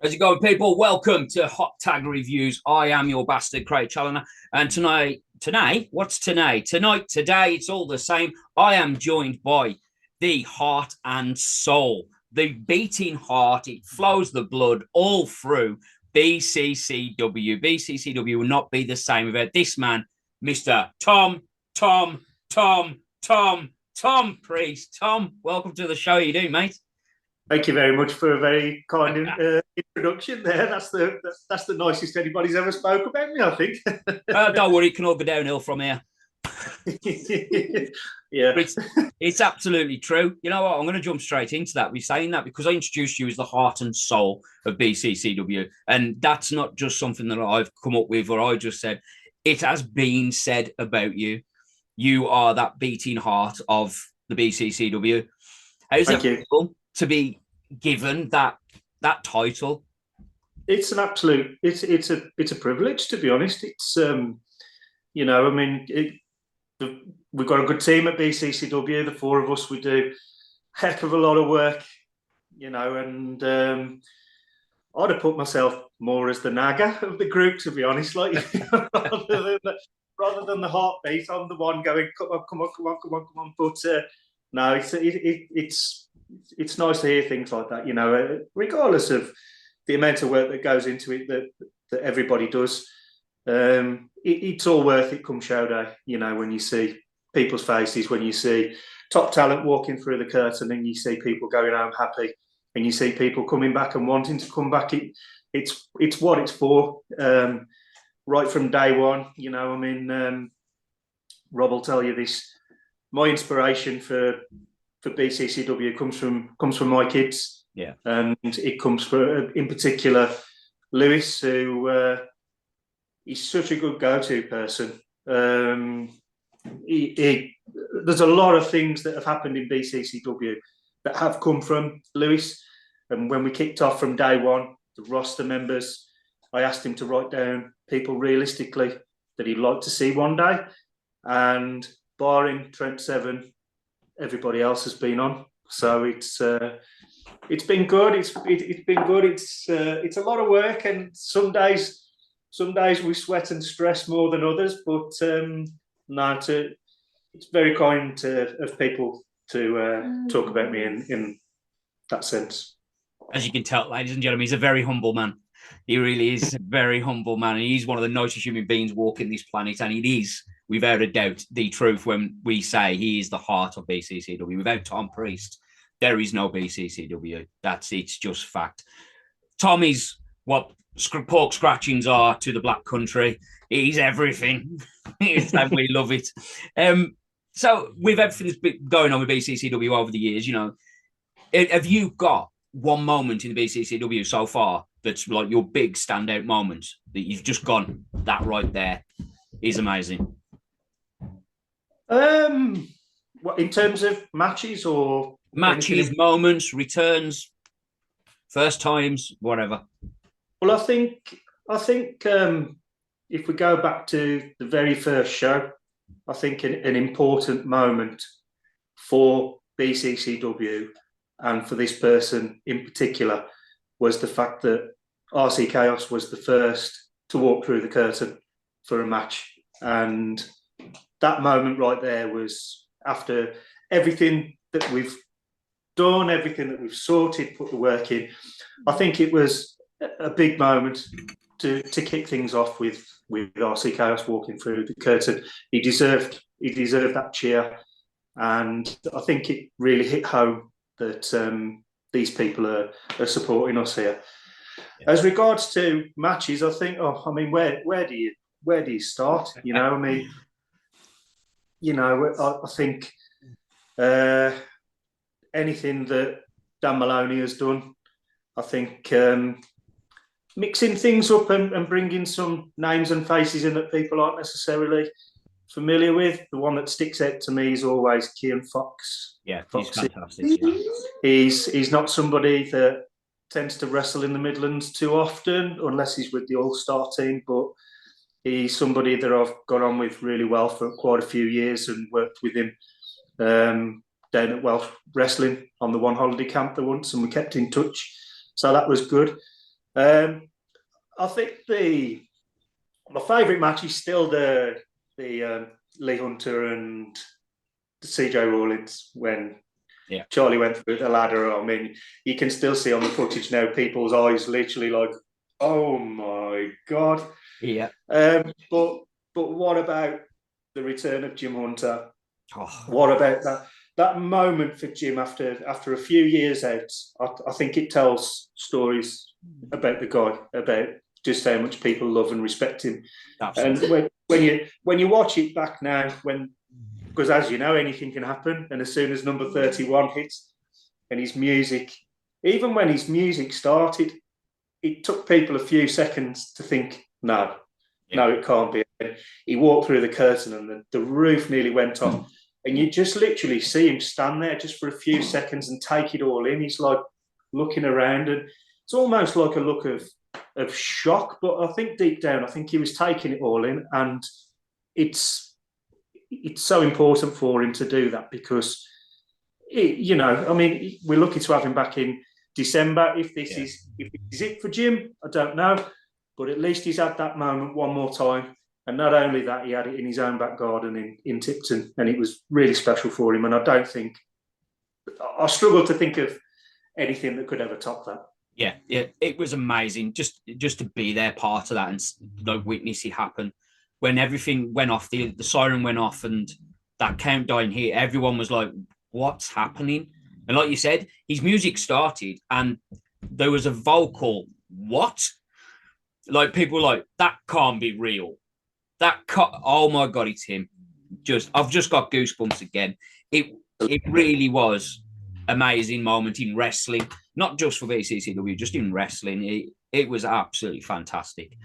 How's it going, people? Welcome to Hot Tag Reviews. I am your bastard, Craig Challoner. And today, today, it's all the same. I am joined by the heart and soul, the beating heart. It flows the blood all through BCCW. BCCW will not be the same without this man, Mr. Tom Priest. Tom, welcome to the show. How you doing, mate? Thank you very much for a very kind introduction there. That's the nicest anybody's ever spoke about me, I think. Don't worry, it can all go downhill from here. Yeah. It's absolutely true. You know what? I'm going to jump straight into that. We're saying that because I introduced you as the heart and soul of BCCW. And that's not just something that I've come up with or I just said. It has been said about you. You are that beating heart of the BCCW. How's it feel to be given that title? It's an absolute. It's a privilege, to be honest. It's we've got a good team at BCCW. The four of us, we do a heck of a lot of work, and I'd have put myself more as the naga of the group, to be honest. Like rather than the heartbeat, I'm the one going, come on. But no, it's nice to hear things like that, regardless of the amount of work that goes into it that everybody does. It's all worth it come show day, when you see people's faces, when you see top talent walking through the curtain and you see people going home happy and you see people coming back and wanting to come back. It's what it's for. Right from day one, Rob will tell you this. My inspiration for BCCW comes from my kids, and it comes from, in particular, Lewis, who he's such a good go-to person. There's a lot of things that have happened in BCCW that have come from Lewis, and when we kicked off from day one, the roster members, I asked him to write down people realistically that he'd like to see one day, and barring Trent Seven, everybody else has been on. So it's been good. It's been good. It's a lot of work, and some days we sweat and stress more than others. But it's very kind of people to talk about me in that sense. As you can tell, ladies and gentlemen, he's a very humble man. He really is a very humble man. And he's one of the nicest human beings walking this planet. And it is, without a doubt, the truth when we say he is the heart of BCCW. Without Tom Priest, there is no BCCW. It's just fact. Tom is what pork scratchings are to the Black Country. He's everything. And we love it. So with everything that's been going on with BCCW over the years, have you got one moment in the BCCW so far that's like your big standout moment that you've just gone, that right there is amazing? What, in terms of matches or matches, moments, returns, first times, whatever? Well, I think if we go back to the very first show, I think an important moment for BCCW and for this person in particular was the fact that RC Chaos was the first to walk through the curtain for a match. And that moment right there was, after everything that we've done, everything that we've sorted, put the work in, I think it was a big moment to kick things off with RC Chaos walking through the curtain. He deserved that cheer. And I think it really hit home that these people are supporting us here. Yeah. As regards to matches, I think, where do you start? I think anything that Dan Maloney has done, I think mixing things up and bringing some names and faces in that people aren't necessarily familiar with. The one that sticks out to me is always Cian Fox. Yeah, he's fantastic. Yeah. He's not somebody that tends to wrestle in the Midlands too often, unless he's with the All-Star team, but he's somebody that I've got on with really well for quite a few years and worked with him down at Welsh Wrestling on the One Holiday Camp there once, and we kept in touch. So that was good. I think my favourite match is still the Lee Hunter and CJ Rawlins when Charlie went through the ladder. I mean, you can still see on the footage now people's eyes literally like, oh my God. Yeah. But what about the return of Jim Hunter? Oh. What about that moment for Jim after a few years out? I think it tells stories about the guy, about just how much people love and respect him. Absolutely. And when you watch it back now, because as you know, anything can happen, and as soon as number 31 hits and his music, even when his music started, it took people a few seconds to think, no, it can't be. He walked through the curtain and the roof nearly went off. And you just literally see him stand there just for a few seconds and take it all in. He's like looking around, and it's almost like a look of shock. But I think deep down, I think he was taking it all in, and it's so important for him to do that because, I mean, we're lucky to have him back in December. If this is it for Jim, I don't know, but at least he's had that moment one more time. And not only that, he had it in his own back garden in Tipton, and it was really special for him. And I struggle to think of anything that could ever top that. Yeah, it was amazing just to be there, part of that, and witness it happen. When everything went off, the siren went off, and that countdown hit, everyone was like, "What's happening?" And like you said, his music started, and there was a vocal, "What?" Like people were like, "That can't be real." Oh my God, it's him. I've just got goosebumps again. It really was amazing moment in wrestling, not just for BCCW, just in wrestling. It was absolutely fantastic.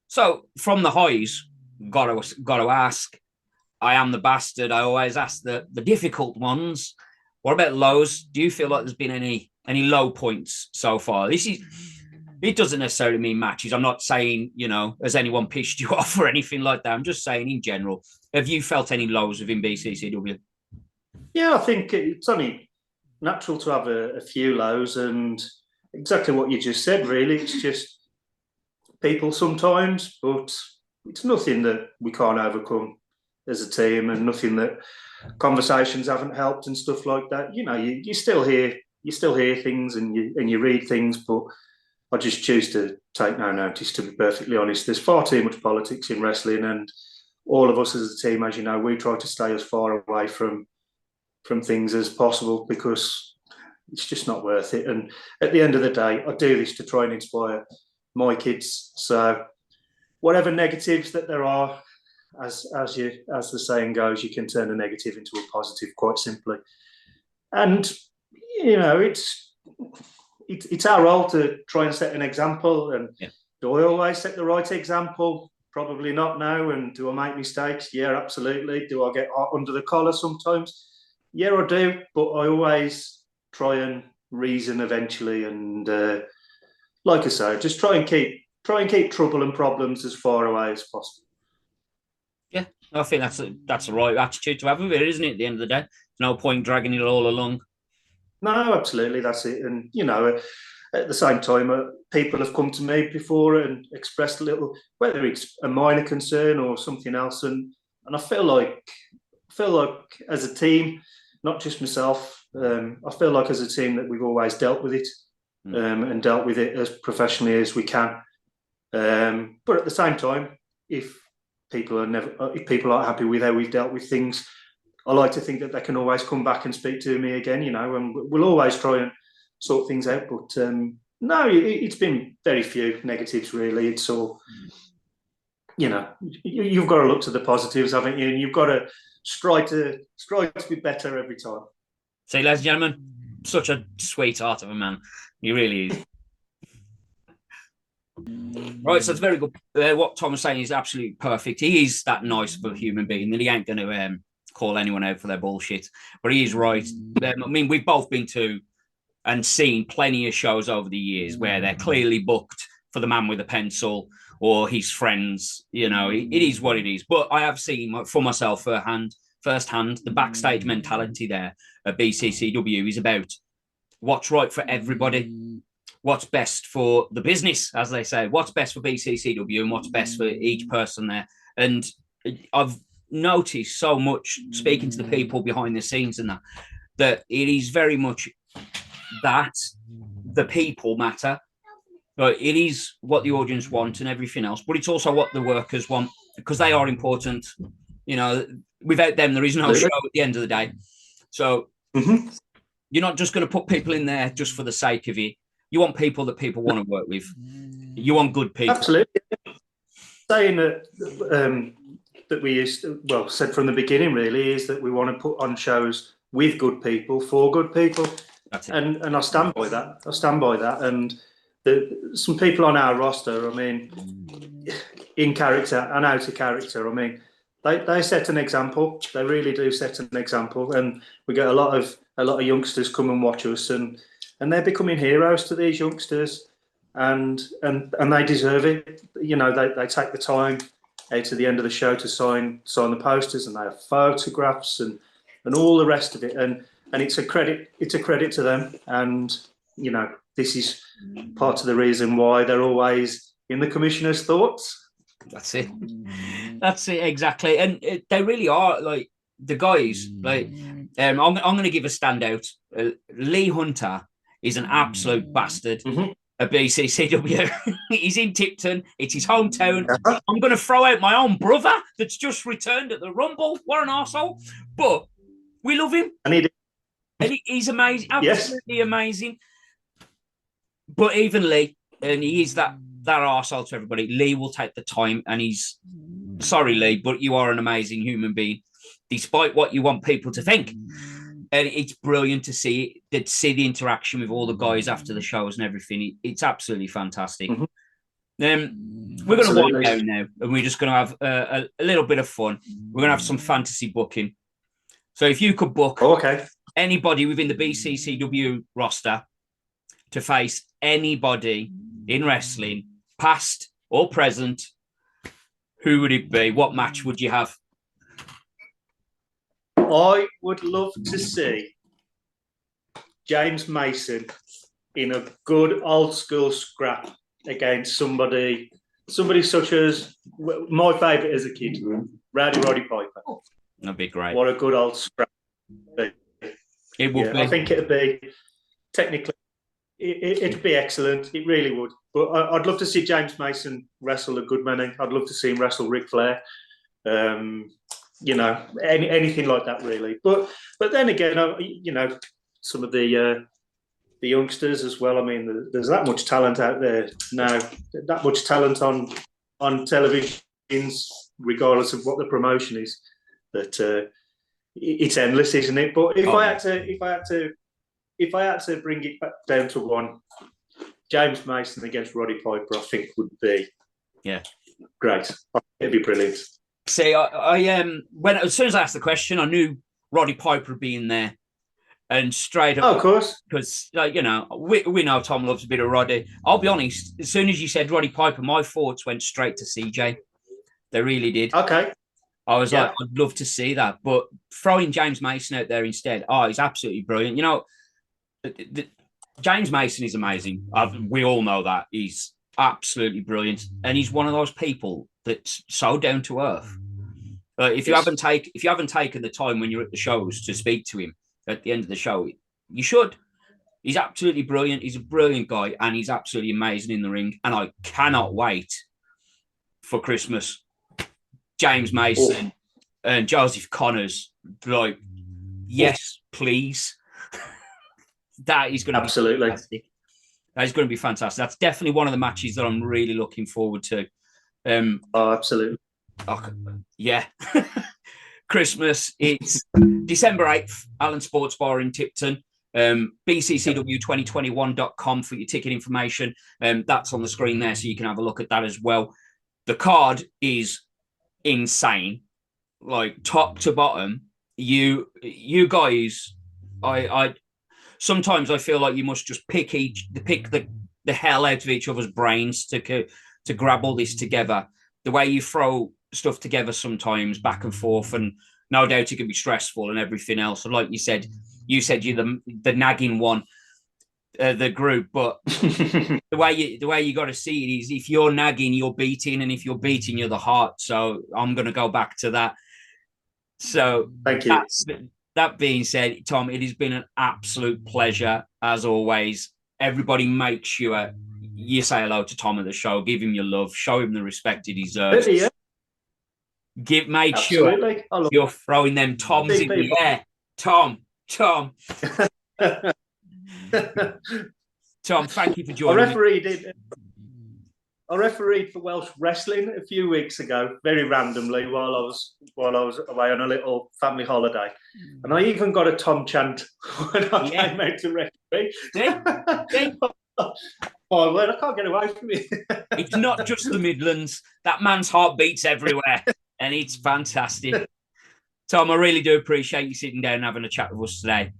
So from the highs, got to ask. I am the bastard. I always ask the difficult ones. What about lows? Do you feel like there's been any low points so far? It doesn't necessarily mean matches. I'm not saying, has anyone pissed you off or anything like that. I'm just saying in general. Have you felt any lows within BCCW? Yeah, I think it's only natural to have a few lows, and exactly what you just said, really. It's just people sometimes, but it's nothing that we can't overcome as a team, and nothing that conversations haven't helped and stuff like that. You still hear things and you read things, but I just choose to take no notice, to be perfectly honest. There's far too much politics in wrestling, and all of us as a team, as you know, we try to stay as far away from things as possible because it's just not worth it. And at the end of the day, I do this to try and inspire my kids. So whatever negatives that there are, as the saying goes, you can turn a negative into a positive quite simply. And it's our role to try and set an example. And do I always set the right example? Probably not now. And do I make mistakes? Yeah, absolutely. Do I get under the collar sometimes? Yeah, I do. But I always try and reason eventually. And like I say, just try and keep trouble and problems as far away as possible. Yeah, I think that's the right attitude to have with it, isn't it? At the end of the day, there's no point dragging it all along. No, absolutely, that's it. And at the same time, people have come to me before and expressed a little, whether it's a minor concern or something else, and I feel like as a team, not just myself, I feel like as a team that we've always dealt with it and dealt with it as professionally as we can. But at the same time, if people aren't happy with how we've dealt with things, I like to think that they can always come back and speak to me again, and we'll always try and sort things out. But no, it's been very few negatives, really. It's all, you've got to look to the positives, haven't you? And you've got to strive to be better every time. See, ladies and gentlemen, such a sweetheart of a man. He really is. Right, so it's very good. What Tom was saying is absolutely perfect. He is that nice of a human being that he ain't going to call anyone out for their bullshit. But he is right. I mean, we've both been to and seen plenty of shows over the years where they're clearly booked for the man with a pencil or his friends. It is what it is. But I have seen for myself firsthand the backstage mentality there at BCCW is about what's right for everybody. what's best for the business, as they say, what's best for BCCW and what's best for each person there. And I've noticed so much speaking to the people behind the scenes and that it is very much that the people matter. But it is what the audience want and everything else, but it's also what the workers want, because they are important. You know, without them, there is no show at the end of the day. So you're not just going to put people in there just for the sake of it. You want people that people want to work with. You want good people. Absolutely. Saying that that we said from the beginning really is that we want to put on shows with good people for good people. That's it. And I stand by that. And some people on our roster, I mean, in character and out of character, I mean, they set an example. They really do set an example, and we get a lot of youngsters come and watch us, and they're becoming heroes to these youngsters, and they deserve it. You know, they take the time out at the end of the show to sign the posters, and they have photographs and all the rest of it, and it's a credit to them, and you know, this is part of the reason why they're always in the commissioner's thoughts. That's it. That's it, exactly. And they really are, like, the guys, like, I'm going to give a standout. Lee Hunter is an absolute bastard at BCCW. He's in Tipton. It's his hometown. I'm going to throw out my own brother that's just returned at the Rumble. What an arsehole. But we love him. And he's amazing. Absolutely amazing. But even Lee, and he is that arsehole to everybody, Lee will take the time, and he's sorry, Lee, but you are an amazing human being, despite what you want people to think. And it's brilliant to see the interaction with all the guys after the shows and everything. It's absolutely fantastic. We're going to wind down now, and we're just going to have a little bit of fun. We're going to have some fantasy booking. So if you could book anybody within the BCCW roster to face anybody in wrestling, past or present, who would it be? What match would you have? I would love to see James Mason in a good old school scrap against somebody such as my favourite as a kid, Rowdy Roddy Piper. That'd be great. What a good old scrap. It would be. I think it'd be technically. It'd be excellent. It really would. But I'd love to see James Mason wrestle a good many. I'd love to see him wrestle Ric Flair. You know, anything like that, really. But then again, you know, some of the youngsters as well. I mean, there's that much talent out there now. That much talent on televisions, regardless of what the promotion is. That it's endless, isn't it? But if I had to bring it back down to one, James Mason against Roddy Piper, I think would be great. It'd be brilliant. See, I when as soon as I asked the question, I knew Roddy Piper would be in there, and straight up, of course, because you know we know Tom loves a bit of Roddy. I'll be honest, as soon as you said Roddy Piper, my thoughts went straight to CJ. They really did. Okay. I was like, I'd love to see that, but throwing James Mason out there instead, he's absolutely brilliant. You know, James Mason is amazing. We all know that. He's absolutely brilliant, and he's one of those people that's so down to earth. If you haven't taken the time when you're at the shows to speak to him at the end of the show, you should. He's absolutely brilliant. He's a brilliant guy, and he's absolutely amazing in the ring. And I cannot wait for Christmas. James Mason and Joseph Connors, like, yes, please. That is going to be fantastic. That is going to be fantastic. That's definitely one of the matches that I'm really looking forward to. Absolutely. Yeah. Christmas, it's December 8th, Allen Sports Bar in Tipton. BCCW2021.com for your ticket information. That's on the screen there, so you can have a look at that as well. The card is insane, like top to bottom. You guys, I sometimes I feel like you must just pick the hell out of each other's brains to grab all this together. The way you throw stuff together sometimes back and forth, and no doubt it can be stressful and everything else. And like you said you're the nagging one. the group, but the way you got to see it is if you're nagging, you're beating, and if you're beating, you're the heart. So I'm going to go back to that. So thank you. That being said, Tom, it has been an absolute pleasure as always. Everybody, make sure you say hello to Tom at the show. Give him your love. Show him the respect he deserves. Yeah. Make Absolutely. Sure you're throwing them Toms in the air. Tom. Tom, thank you for joining me. I refereed for Welsh wrestling a few weeks ago, very randomly, while I was away on a little family holiday, and I even got a Tom chant when I came out to referee. Oh, well, I can't get away from it. It's not just the Midlands. That man's heart beats everywhere, and it's fantastic. Tom, I really do appreciate you sitting down and having a chat with us today.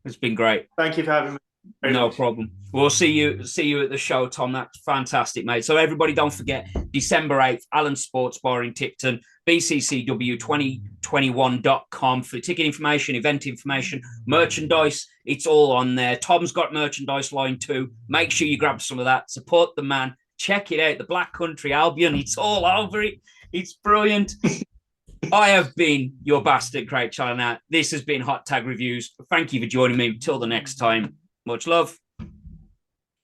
It's been great. Thank you for having me. No problem. We'll see you at the show, Tom. That's fantastic, mate. So everybody, don't forget, December 8th, Allen Sports Bar in Ticton, bccw2021.com for ticket information, event information, merchandise. It's all on there. Tom's got merchandise line too. Make sure you grab some of that. Support the man. Check it out. The Black Country Albion. It's all over it. It's brilliant. I have been your bastard, Craig Challoner. This has been Hot Tag Reviews. Thank you for joining me. Until the next time. Much love.